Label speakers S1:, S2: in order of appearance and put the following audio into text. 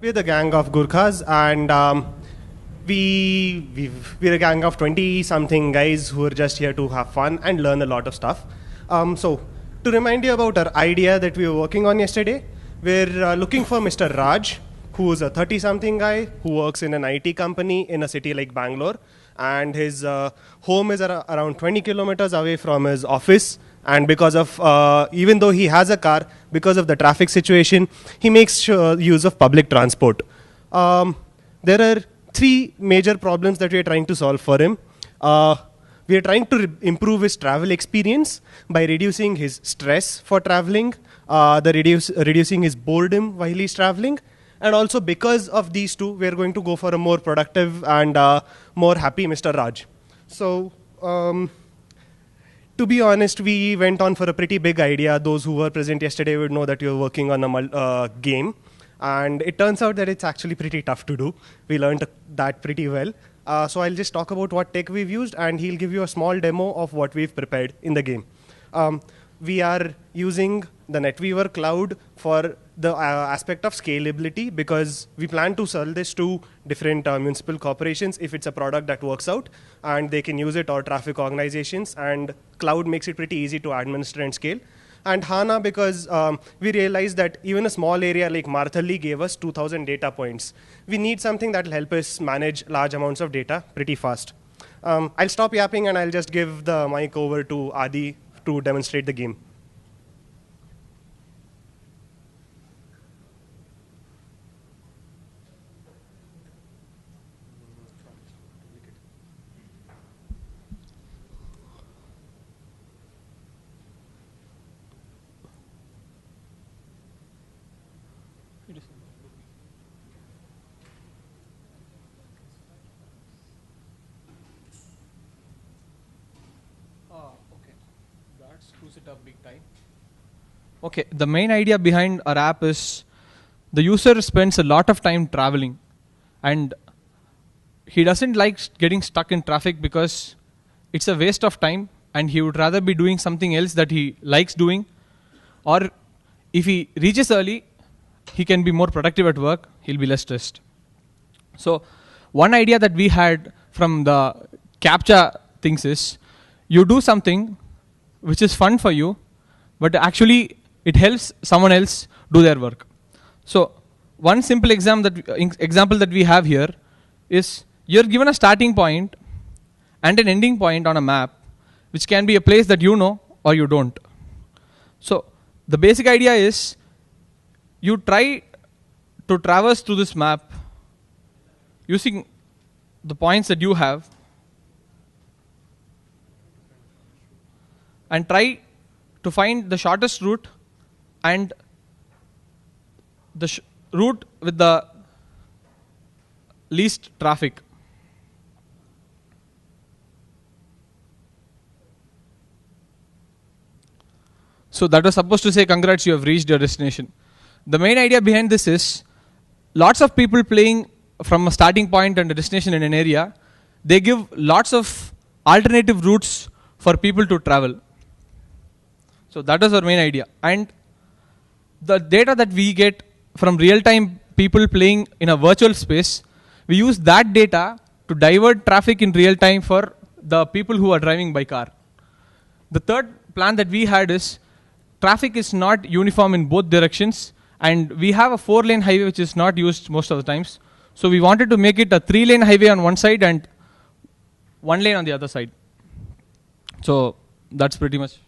S1: We're the gang of Gurkhas, and we're a gang of 20-something guys who are just here to have fun and learn a lot of stuff. So, to remind you about our idea that we were working on yesterday, we're looking for Mr. Raj, who is a 30-something guy who works in an IT company in a city like Bangalore, and his home is around 20 kilometers away from his office. And because of, even though he has a car, because of the traffic situation, he makes use of public transport. There are three major problems that we are trying to solve for him. We are trying to improve his travel experience by reducing his stress for traveling, reducing his boredom while he's traveling. And also because of these two, we are going to go for a more productive and more happy Mr. Raj. So, to be honest, we went on for a pretty big idea. Those who were present yesterday would know that we were working on a game. And it turns out that it's actually pretty tough to do. We learned that pretty well. So I'll just talk about what tech we've used, and he'll give you a small demo of what we've prepared in the game. We are using the NetWeaver cloud for the aspect of scalability, because we plan to sell this to different municipal corporations if it's a product that works out and they can use it, or traffic organizations, and cloud makes it pretty easy to administer and scale. And HANA, because we realized that even a small area like Marthalli gave us 2,000 data points. We need something that will help us manage large amounts of data pretty fast. I'll stop yapping and I'll just give the mic over to Adi to demonstrate the game.
S2: Okay, the main idea behind our app is the user spends a lot of time traveling, and he doesn't like getting stuck in traffic because it's a waste of time, and he would rather be doing something else that he likes doing. Or if he reaches early, he can be more productive at work, he'll be less stressed. So one idea that we had from the CAPTCHA things is, you do something which is fun for you, but actually it helps someone else do their work. So one simple example that we have here is, you're given a starting point and an ending point on a map, which can be a place that you know or you don't. So the basic idea is, you try to traverse through this map using the points that you have, and try to find the shortest route and the route with the least traffic. So that was supposed to say, congrats, you have reached your destination. The main idea behind this is, lots of people playing from a starting point and a destination in an area, they give lots of alternative routes for people to travel. So that was our main idea. And the data that we get from real-time people playing in a virtual space, we use that data to divert traffic in real time for the people who are driving by car. The third plan that we had is, traffic is not uniform in both directions, and we have a 4-lane highway which is not used most of the times. So we wanted to make it a 3-lane highway on one side and 1 lane on the other side. So that's pretty much.